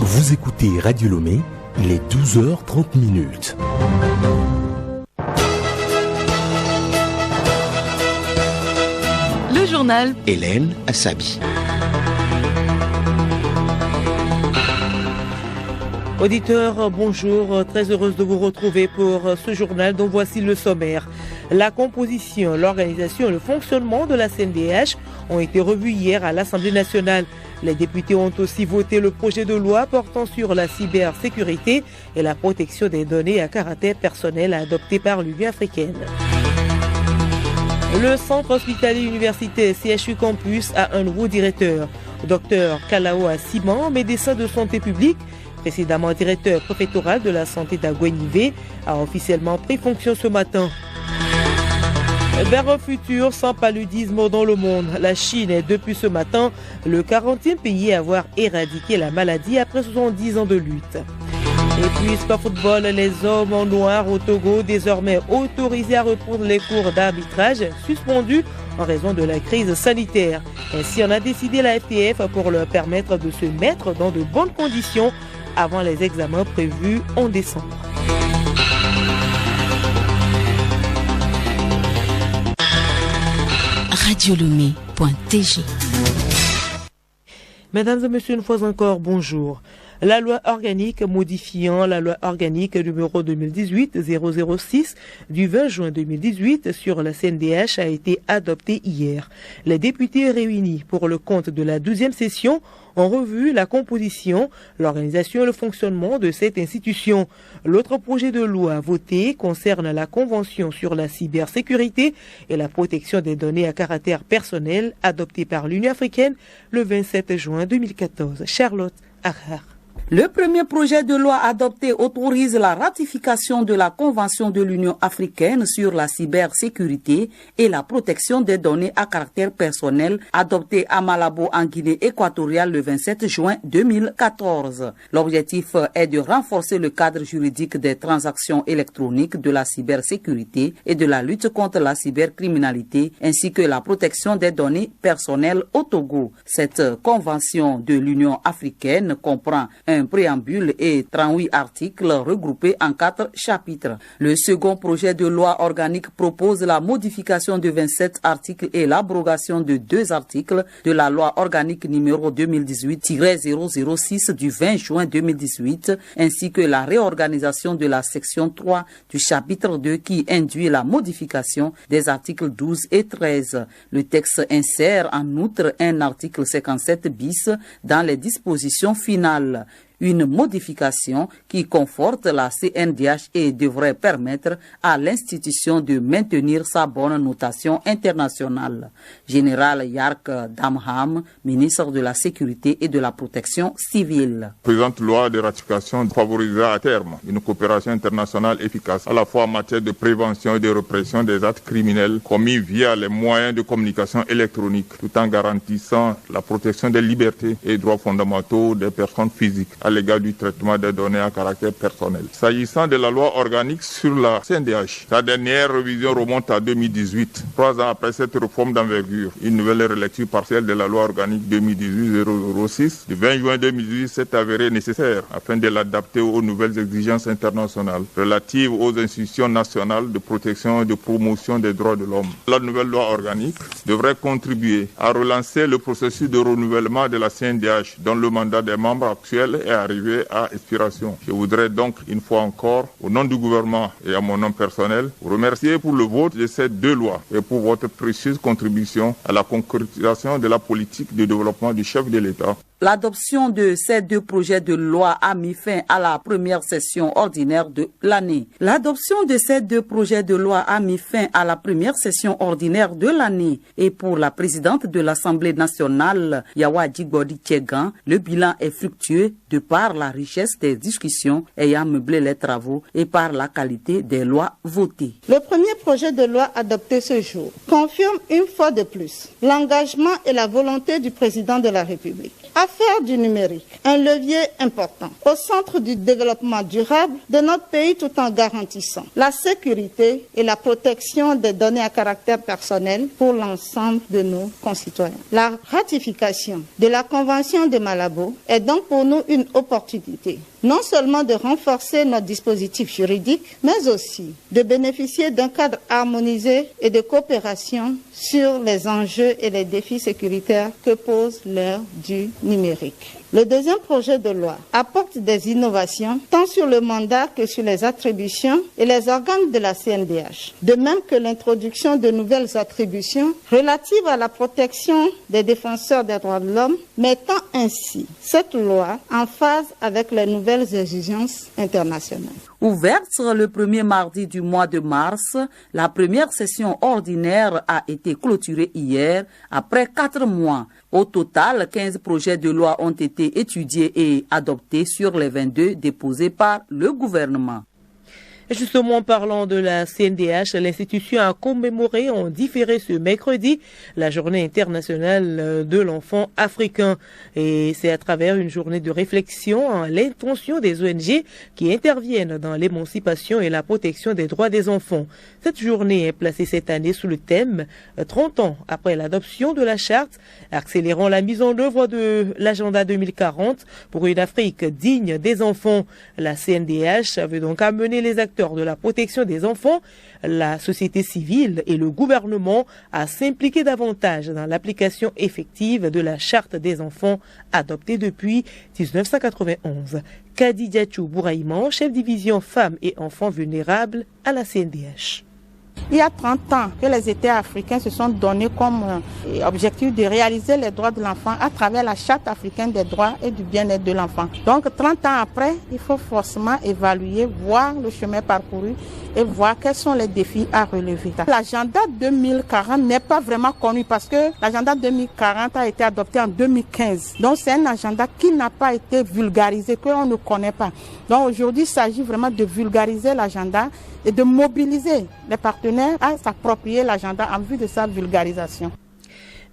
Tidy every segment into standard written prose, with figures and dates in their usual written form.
Vous écoutez Radio Lomé, il est 12h30. Le journal Hélène Assabi. Auditeurs, bonjour, très heureuse de vous retrouver pour ce journal dont voici le sommaire. La composition, l'organisation et le fonctionnement de la CNDH ont été revus hier à l'Assemblée nationale. Les députés ont aussi voté le projet de loi portant sur la cybersécurité et la protection des données à caractère personnel adopté par l'Union africaine. Le centre hospitalier universitaire CHU Campus a un nouveau directeur. Dr Kalaoa Siman, médecin de santé publique, précédemment directeur préfectoral de la santé d'Agouenivé, a officiellement pris fonction ce matin. Vers un futur sans paludisme dans le monde, la Chine est depuis ce matin le 40e pays à avoir éradiqué la maladie après 70 ans de lutte. Et puis sport football, les hommes en noir au Togo désormais autorisés à reprendre les cours d'arbitrage suspendus en raison de la crise sanitaire. Ainsi en a décidé la FTF pour leur permettre de se mettre dans de bonnes conditions avant les examens prévus en décembre. radiolomé.tg. Mesdames et messieurs, une fois encore, bonjour. La loi organique modifiant la loi organique numéro 2018-006 du 20 juin 2018 sur la CNDH a été adoptée hier. Les députés réunis pour le compte de la 12e session ont revu la composition, l'organisation et le fonctionnement de cette institution. L'autre projet de loi voté concerne la Convention sur la cybersécurité et la protection des données à caractère personnel adoptée par l'Union africaine le 27 juin 2014. Charlotte Ahar. Le premier projet de loi adopté autorise la ratification de la Convention de l'Union africaine sur la cybersécurité et la protection des données à caractère personnel adoptée à Malabo en Guinée équatoriale le 27 juin 2014. L'objectif est de renforcer le cadre juridique des transactions électroniques, de la cybersécurité et de la lutte contre la cybercriminalité ainsi que la protection des données personnelles au Togo. Cette Convention de l'Union africaine comprend un préambule et 38 articles regroupés en 4 chapitres. Le second projet de loi organique propose la modification de 27 articles et l'abrogation de 2 articles de la loi organique numéro 2018-006 du 20 juin 2018, ainsi que la réorganisation de la section 3 du chapitre 2 qui induit la modification des articles 12 et 13. Le texte insère en outre un article 57 bis dans les dispositions finales. Une modification qui conforte la CNDH et devrait permettre à l'institution de maintenir sa bonne notation internationale. Général Yark Damham, ministre de la Sécurité et de la Protection civile. La présente loi de ratification favorisera à terme une coopération internationale efficace à la fois en matière de prévention et de répression des actes criminels commis via les moyens de communication électronique, tout en garantissant la protection des libertés et droits fondamentaux des personnes physiques à l'égard du traitement des données à caractère personnel. S'agissant de la loi organique sur la CNDH, sa dernière révision remonte à 2018. 3 ans après cette réforme d'envergure, une nouvelle relecture partielle de la loi organique 2018-006 du 20 juin 2018 s'est avérée nécessaire afin de l'adapter aux nouvelles exigences internationales relatives aux institutions nationales de protection et de promotion des droits de l'homme. La nouvelle loi organique devrait contribuer à relancer le processus de renouvellement de la CNDH dont le mandat des membres actuels est arrivé à expiration. Je voudrais donc une fois encore, au nom du gouvernement et à mon nom personnel, vous remercier pour le vote de ces 2 lois et pour votre précieuse contribution à la concrétisation de la politique de développement du chef de l'État. L'adoption de ces 2 projets de loi a mis fin à la première session ordinaire de l'année. L'adoption de ces 2 projets de loi a mis fin à la première session ordinaire de l'année. Et pour la présidente de l'Assemblée nationale, Yawa Djibodi Tchegan, le bilan est fructueux de par la richesse des discussions ayant meublé les travaux et par la qualité des lois votées. Le premier projet de loi adopté ce jour confirme une fois de plus l'engagement et la volonté du président de la République à faire du numérique un levier important au centre du développement durable de notre pays tout en garantissant la sécurité et la protection des données à caractère personnel pour l'ensemble de nos concitoyens. La ratification de la Convention de Malabo est donc pour nous une opportunité, non seulement de renforcer notre dispositif juridique, mais aussi de bénéficier d'un cadre harmonisé et de coopération sur les enjeux et les défis sécuritaires que pose l'ère du numérique. Le deuxième projet de loi apporte des innovations tant sur le mandat que sur les attributions et les organes de la CNDH, de même que l'introduction de nouvelles attributions relatives à la protection des défenseurs des droits de l'homme, mettant ainsi cette loi en phase avec les nouvelles exigences internationales. Ouverte le premier mardi du mois de mars, la première session ordinaire a été clôturée hier après 4 mois. Au total, 15 projets de loi ont été étudiés et adoptés sur les 22 déposés par le gouvernement. Justement, parlant de la CNDH, l'institution a commémoré en différé ce mercredi la journée internationale de l'enfant africain. Et c'est à travers une journée de réflexion à l'intention des ONG qui interviennent dans l'émancipation et la protection des droits des enfants. Cette journée est placée cette année sous le thème 30 ans après l'adoption de la charte, accélérant la mise en œuvre de l'agenda 2040 pour une Afrique digne des enfants. La CNDH veut donc amener les acteurs de la protection des enfants, la société civile et le gouvernement à s'impliquer davantage dans l'application effective de la Charte des enfants adoptée depuis 1991. Kadidiatou Bouraïman, chef division femmes et enfants vulnérables à la CNDH. Il y a 30 ans que les États africains se sont donnés comme objectif de réaliser les droits de l'enfant à travers la Charte africaine des droits et du bien-être de l'enfant. Donc 30 ans après, il faut forcément évaluer, voir le chemin parcouru et voir quels sont les défis à relever. L'agenda 2040 n'est pas vraiment connu parce que l'agenda 2040 a été adopté en 2015. Donc c'est un agenda qui n'a pas été vulgarisé, que l'on ne connaît pas. Donc aujourd'hui, il s'agit vraiment de vulgariser l'agenda et de mobiliser les partenaires à s'approprier l'agenda en vue de sa vulgarisation.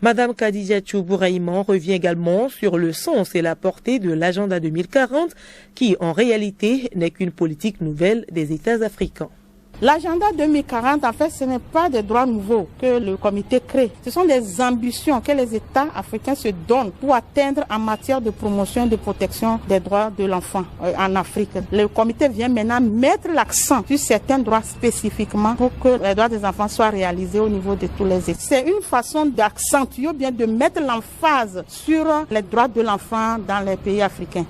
Madame Kadidiatou Bouraïman revient également sur le sens et la portée de l'agenda 2040 qui, en réalité, n'est qu'une politique nouvelle des États africains. L'agenda 2040, en fait, ce n'est pas des droits nouveaux que le comité crée. Ce sont des ambitions que les États africains se donnent pour atteindre en matière de promotion et de protection des droits de l'enfant en Afrique. Le comité vient maintenant mettre l'accent sur certains droits spécifiquement pour que les droits des enfants soient réalisés au niveau de tous les États. C'est une façon d'accentuer, bien de mettre l'emphase sur les droits de l'enfant dans les pays africains.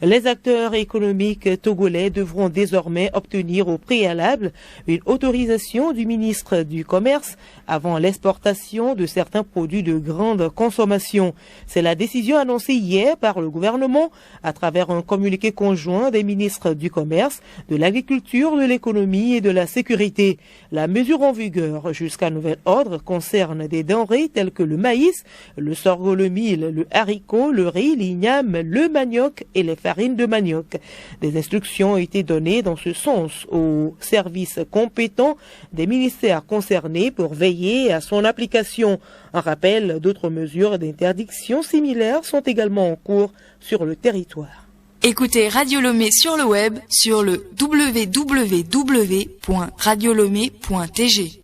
Les acteurs économiques togolais devront désormais obtenir au préalable une autorisation du ministre du Commerce avant l'exportation de certains produits de grande consommation. C'est la décision annoncée hier par le gouvernement à travers un communiqué conjoint des ministres du Commerce, de l'Agriculture, de l'Économie et de la Sécurité. La mesure en vigueur jusqu'à nouvel ordre concerne des denrées telles que le maïs, le sorgho, le mil, le haricot, le riz, l'igname, le manioc et les farine de manioc. Des instructions ont été données dans ce sens aux services compétents des ministères concernés pour veiller à son application. En rappel, d'autres mesures d'interdiction similaires sont également en cours sur le territoire. Écoutez Radio Lomé sur le web sur le www.radiolomé.tg.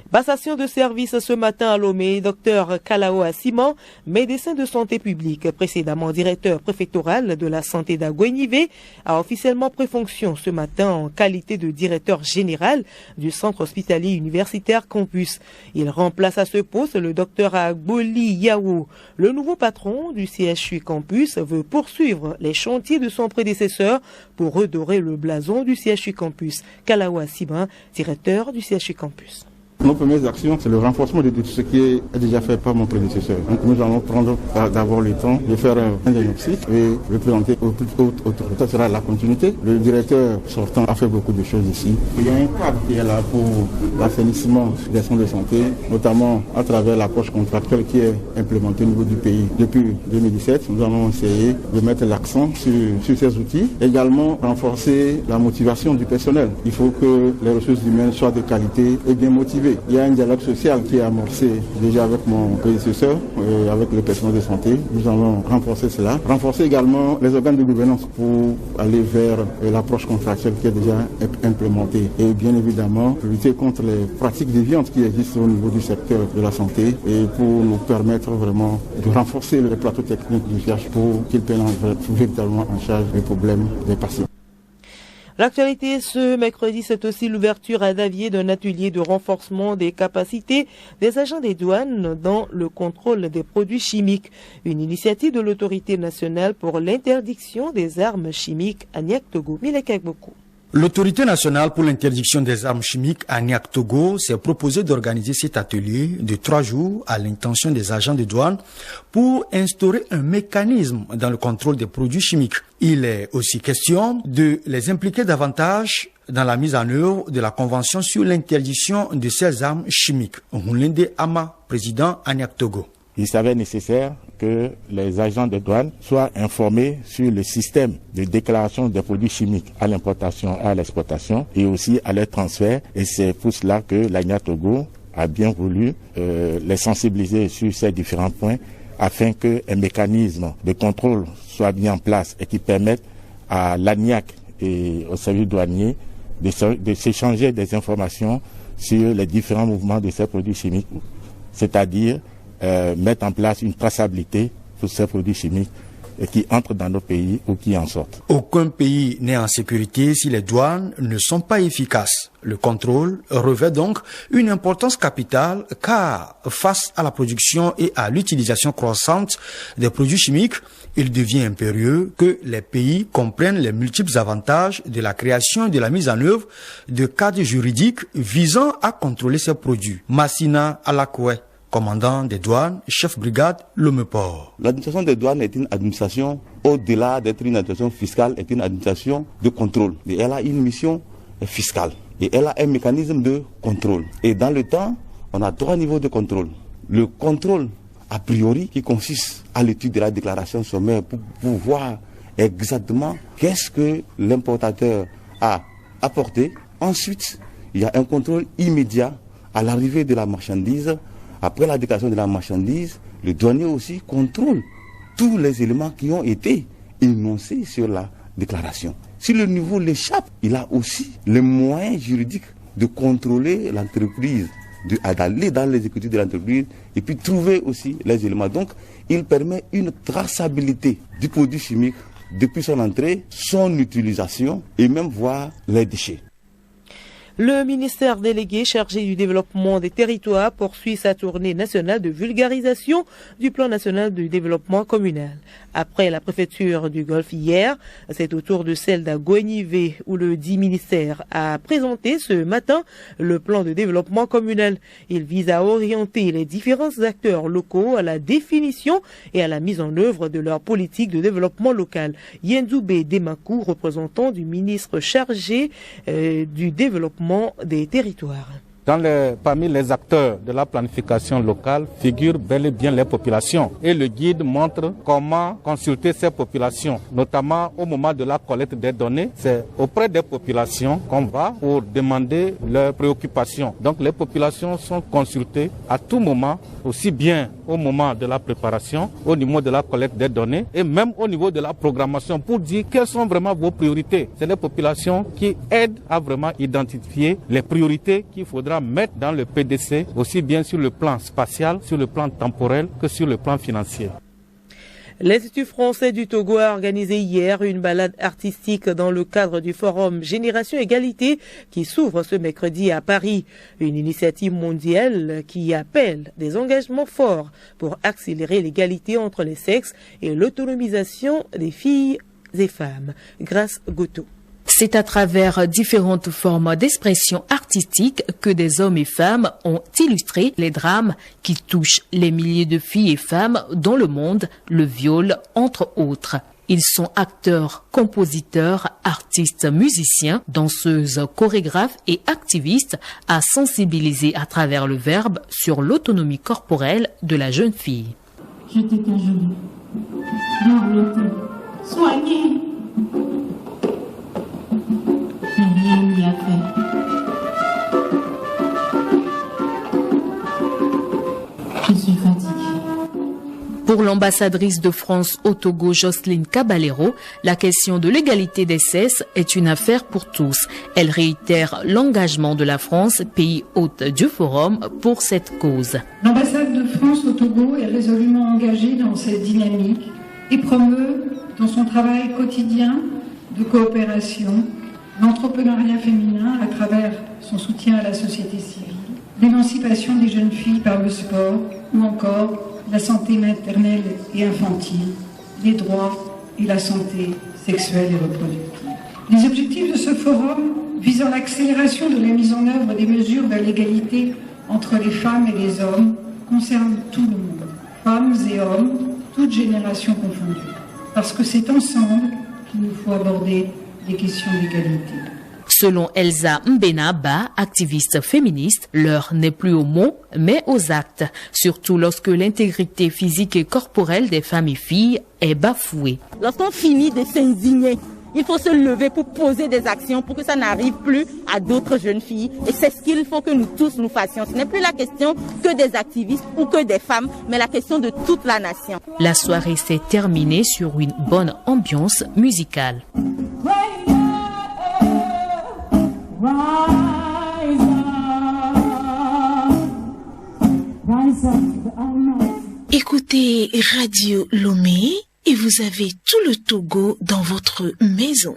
Passation de service ce matin à Lomé, Dr Kalao Asiman, médecin de santé publique, précédemment directeur préfectoral de la santé d'Agouenivé, a officiellement pris fonction ce matin en qualité de directeur général du centre hospitalier universitaire Campus. Il remplace à ce poste le Dr Agboli Yaou. Le nouveau patron du CHU Campus veut poursuivre les chantiers de son prédécesseur pour redorer le blason du CHU Campus. Kalao Asiman, directeur du CHU Campus. Nos premières actions, c'est le renforcement de tout ce qui est déjà fait par mon prédécesseur. Donc nous allons prendre d'abord le temps de faire un diagnostic et le présenter au plus haut autorité. Ça sera la continuité. Le directeur sortant a fait beaucoup de choses ici. Il y a un cadre qui est là pour l'assainissement des centres de santé, notamment à travers l'approche contractuelle qui est implémentée au niveau du pays. Depuis 2017, nous allons essayer de mettre l'accent sur ces outils. Également, renforcer la motivation du personnel. Il faut que les ressources humaines soient de qualité et bien motivées. santé. Il y a un dialogue social qui est amorcé déjà avec mon prédécesseur, avec le personnel de santé. Nous allons renforcer cela. Renforcer également les organes de gouvernance pour aller vers l'approche contractuelle qui est déjà implémentée. Et bien évidemment, lutter contre les pratiques déviantes qui existent au niveau du secteur de la santé et pour nous permettre vraiment de renforcer les plateaux techniques du CH pour qu'ils prennent véritablement en charge les problèmes des patients. L'actualité ce mercredi, c'est aussi l'ouverture à Davier d'un atelier de renforcement des capacités des agents des douanes dans le contrôle des produits chimiques. Une initiative de l'autorité nationale pour l'interdiction des armes chimiques à Niaktogo. Milekekboko. L'autorité nationale pour l'interdiction des armes chimiques à Niaktogo s'est proposé d'organiser cet atelier de 3 jours à l'intention des agents de douane pour instaurer un mécanisme dans le contrôle des produits chimiques. Il est aussi question de les impliquer davantage dans la mise en œuvre de la Convention sur l'interdiction de ces armes chimiques. Hunlende Ama, président à Niaktogo. Il s'avère nécessaire que les agents de douane soient informés sur le système de déclaration des produits chimiques à l'importation et à l'exportation et aussi à leur transfert. Et c'est pour cela que la Niaktogo a bien voulu les sensibiliser sur ces différents points afin qu'un mécanisme de contrôle soit mis en place et qui permette à l'ANIAC et au service douanier de s'échanger des informations sur les différents mouvements de ces produits chimiques, c'est-à-dire mettre en place une traçabilité pour ces produits chimiques qui entrent dans nos pays ou qui en sortent. Aucun pays n'est en sécurité si les douanes ne sont pas efficaces. Le contrôle revêt donc une importance capitale car face à la production et à l'utilisation croissante des produits chimiques, il devient impérieux que les pays comprennent les multiples avantages de la création et de la mise en œuvre de cadres juridiques visant à contrôler ces produits. Massina Alakoué, commandant des douanes, chef brigade, Lomeport. L'administration des douanes est une administration, au-delà d'être une administration fiscale, est une administration de contrôle. Et elle a une mission fiscale. Et elle a un mécanisme de contrôle. Et dans le temps, on a 3 niveaux de contrôle. Le contrôle a priori qui consiste à l'étude de la déclaration sommaire pour voir exactement qu'est-ce que l'importateur a apporté. Ensuite, il y a un contrôle immédiat à l'arrivée de la marchandise. Après la déclaration de la marchandise, le douanier aussi contrôle tous les éléments qui ont été énoncés sur la déclaration. Si le niveau l'échappe, il a aussi les moyens juridiques de contrôler l'entreprise, d'aller dans l'exécutif de l'entreprise et puis trouver aussi les éléments. Donc, il permet une traçabilité du produit chimique depuis son entrée, son utilisation et même voir les déchets. Le ministère délégué chargé du développement des territoires poursuit sa tournée nationale de vulgarisation du plan national de développement communal. Après la préfecture du Golfe hier, c'est au tour de celle d'Agoignivé où le dit ministère a présenté ce matin le plan de développement communal. Il vise à orienter les différents acteurs locaux à la définition et à la mise en œuvre de leur politique de développement local. Yenzoubé Demakou, représentant du ministre chargé du développement des territoires. Parmi les acteurs de la planification locale figurent bel et bien les populations. Et le guide montre comment consulter ces populations, notamment au moment de la collecte des données. C'est auprès des populations qu'on va pour demander leurs préoccupations. Donc les populations sont consultées à tout moment, aussi bien au moment de la préparation, au niveau de la collecte des données et même au niveau de la programmation pour dire quelles sont vraiment vos priorités. C'est les populations qui aident à vraiment identifier les priorités qu'il faudra mettre dans le PDC, aussi bien sur le plan spatial, sur le plan temporel que sur le plan financier. L'Institut français du Togo a organisé hier une balade artistique dans le cadre du forum Génération Égalité qui s'ouvre ce mercredi à Paris. Une initiative mondiale qui appelle des engagements forts pour accélérer l'égalité entre les sexes et l'autonomisation des filles et femmes. Grâce Goto. C'est à travers différentes formes d'expression artistique que des hommes et femmes ont illustré les drames qui touchent les milliers de filles et femmes dans le monde, le viol entre autres. Ils sont acteurs, compositeurs, artistes, musiciens, danseuses, chorégraphes et activistes à sensibiliser à travers le verbe sur l'autonomie corporelle de la jeune fille. Je t'ai cajoulé, dorloté, soigné. Rien n'y a fait. Pour l'ambassadrice de France au Togo, Jocelyne Caballero, la question de l'égalité des sexes est une affaire pour tous. Elle réitère l'engagement de la France, pays hôte du forum, pour cette cause. L'ambassade de France au Togo est résolument engagée dans cette dynamique et promeut dans son travail quotidien de coopération l'entrepreneuriat féminin à travers son soutien à la société civile, l'émancipation des jeunes filles par le sport ou encore la santé maternelle et infantile, les droits et la santé sexuelle et reproductive. Les objectifs de ce forum visant l'accélération de la mise en œuvre des mesures vers l'égalité entre les femmes et les hommes concernent tout le monde, femmes et hommes, toutes générations confondues. Parce que c'est ensemble qu'il nous faut aborder les questions d'égalité. Selon Elsa Mbenaba, activiste féministe, l'heure n'est plus aux mots, mais aux actes, surtout lorsque l'intégrité physique et corporelle des femmes et filles est bafouée. Lorsqu'on finit de s'indigner, il faut se lever pour poser des actions pour que ça n'arrive plus à d'autres jeunes filles. Et c'est ce qu'il faut que nous tous nous fassions. Ce n'est plus la question que des activistes ou que des femmes, mais la question de toute la nation. La soirée s'est terminée sur une bonne ambiance musicale. Écoutez Radio Lomé et vous avez tout le Togo dans votre maison.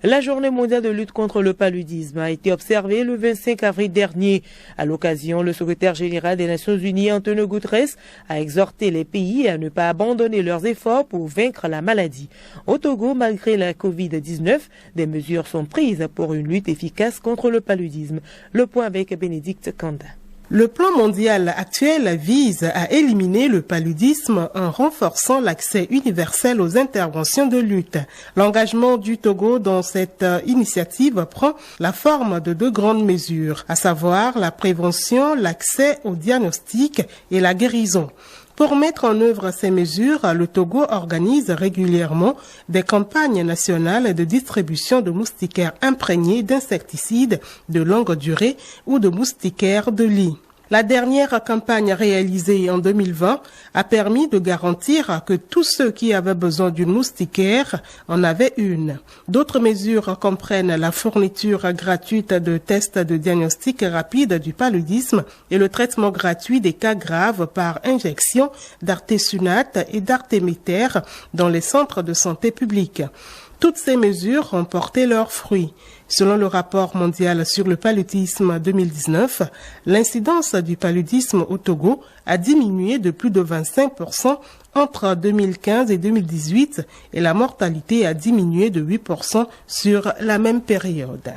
La journée mondiale de lutte contre le paludisme a été observée le 25 avril dernier. À l'occasion, le secrétaire général des Nations Unies, Antonio Guterres, a exhorté les pays à ne pas abandonner leurs efforts pour vaincre la maladie. Au Togo, malgré la Covid-19, des mesures sont prises pour une lutte efficace contre le paludisme. Le point avec Bénédicte Kanda. Le plan mondial actuel vise à éliminer le paludisme en renforçant l'accès universel aux interventions de lutte. L'engagement du Togo dans cette initiative prend la forme de deux grandes mesures, à savoir la prévention, l'accès au diagnostic et la guérison. Pour mettre en œuvre ces mesures, le Togo organise régulièrement des campagnes nationales de distribution de moustiquaires imprégnés d'insecticides de longue durée ou de moustiquaires de lit. La dernière campagne réalisée en 2020 a permis de garantir que tous ceux qui avaient besoin d'une moustiquaire en avaient une. D'autres mesures comprennent la fourniture gratuite de tests de diagnostic rapide du paludisme et le traitement gratuit des cas graves par injection d'artesunate et d'artéméter dans les centres de santé publics. Toutes ces mesures ont porté leurs fruits. Selon le rapport mondial sur le paludisme 2019, l'incidence du paludisme au Togo a diminué de plus de 25% entre 2015 et 2018 et la mortalité a diminué de 8% sur la même période.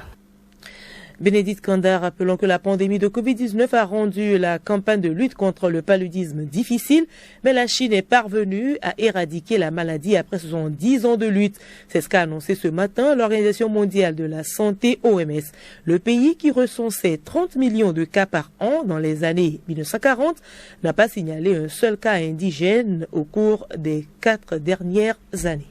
Bénédicte Kanda, rappelons que la pandémie de Covid-19 a rendu la campagne de lutte contre le paludisme difficile, mais la Chine est parvenue à éradiquer la maladie après 70 ans de lutte. C'est ce qu'a annoncé ce matin l'Organisation mondiale de la santé OMS. Le pays, qui recensait 30 millions de cas par an dans les années 1940, n'a pas signalé un seul cas indigène au cours des 4 dernières années.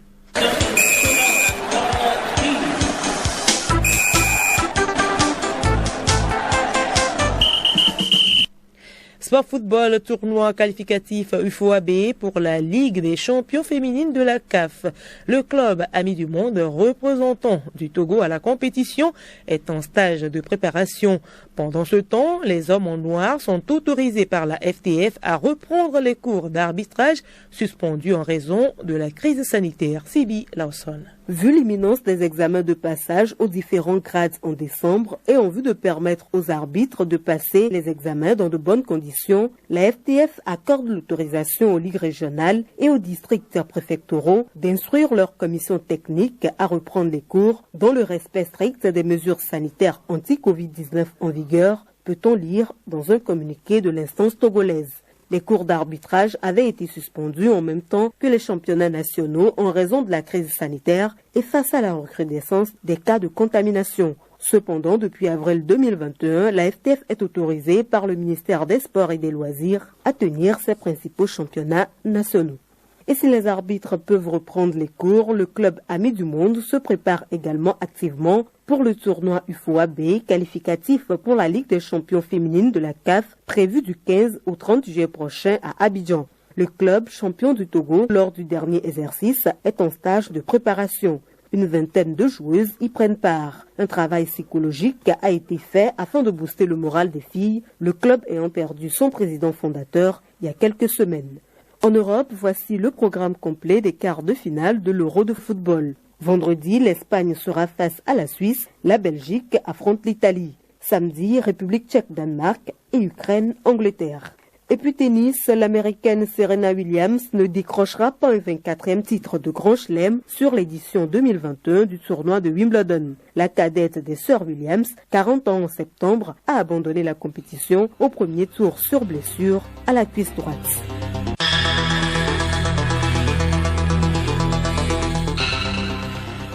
Sport football, tournoi qualificatif UFOAB pour la Ligue des champions féminines de la CAF. Le club Amis du Monde, représentant du Togo à la compétition, est en stage de préparation. Pendant ce temps, les hommes en noir sont autorisés par la FTF à reprendre les cours d'arbitrage suspendus en raison de la crise sanitaire. Sibi Lawson. Vu l'imminence des examens de passage aux différents grades en décembre et en vue de permettre aux arbitres de passer les examens dans de bonnes conditions, la FTF accorde l'autorisation aux ligues régionales et aux districts préfectoraux d'instruire leur commission technique à reprendre les cours dans le respect strict des mesures sanitaires anti-Covid-19 en vigueur, peut-on lire dans un communiqué de l'instance togolaise. Les cours d'arbitrage avaient été suspendus en même temps que les championnats nationaux en raison de la crise sanitaire et face à la recrudescence des cas de contamination. Cependant, depuis avril 2021, la FTF est autorisée par le ministère des Sports et des Loisirs à tenir ses principaux championnats nationaux. Et si les arbitres peuvent reprendre les cours, le club Amis du Monde se prépare également activement pour le tournoi UFOAB qualificatif pour la Ligue des champions féminines de la CAF prévu du 15 au 30 juillet prochain à Abidjan. Le club champion du Togo lors du dernier exercice est en stage de préparation. Une vingtaine de joueuses y prennent part. Un travail psychologique a été fait afin de booster le moral des filles, le club ayant perdu son président fondateur il y a quelques semaines. En Europe, voici le programme complet des quarts de finale de l'Euro de football. Vendredi, l'Espagne sera face à la Suisse, la Belgique affronte l'Italie. Samedi, République tchèque, Danemark et Ukraine, Angleterre. Et puis tennis, l'américaine Serena Williams ne décrochera pas un 24e titre de Grand Chelem sur l'édition 2021 du tournoi de Wimbledon. La cadette des sœurs Williams, 40 ans en septembre, a abandonné la compétition au premier tour sur blessure à la cuisse droite.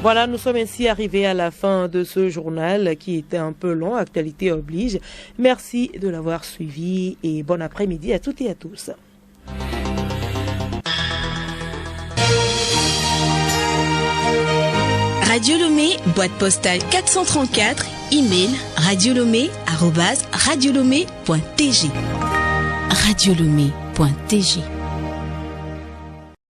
Voilà, nous sommes ainsi arrivés à la fin de ce journal qui était un peu long, actualité oblige. Merci de l'avoir suivi et bon après-midi à toutes et à tous. Radio Lomé, boîte postale 434, email radiolomé@radiolomé.tg. radiolomé.tg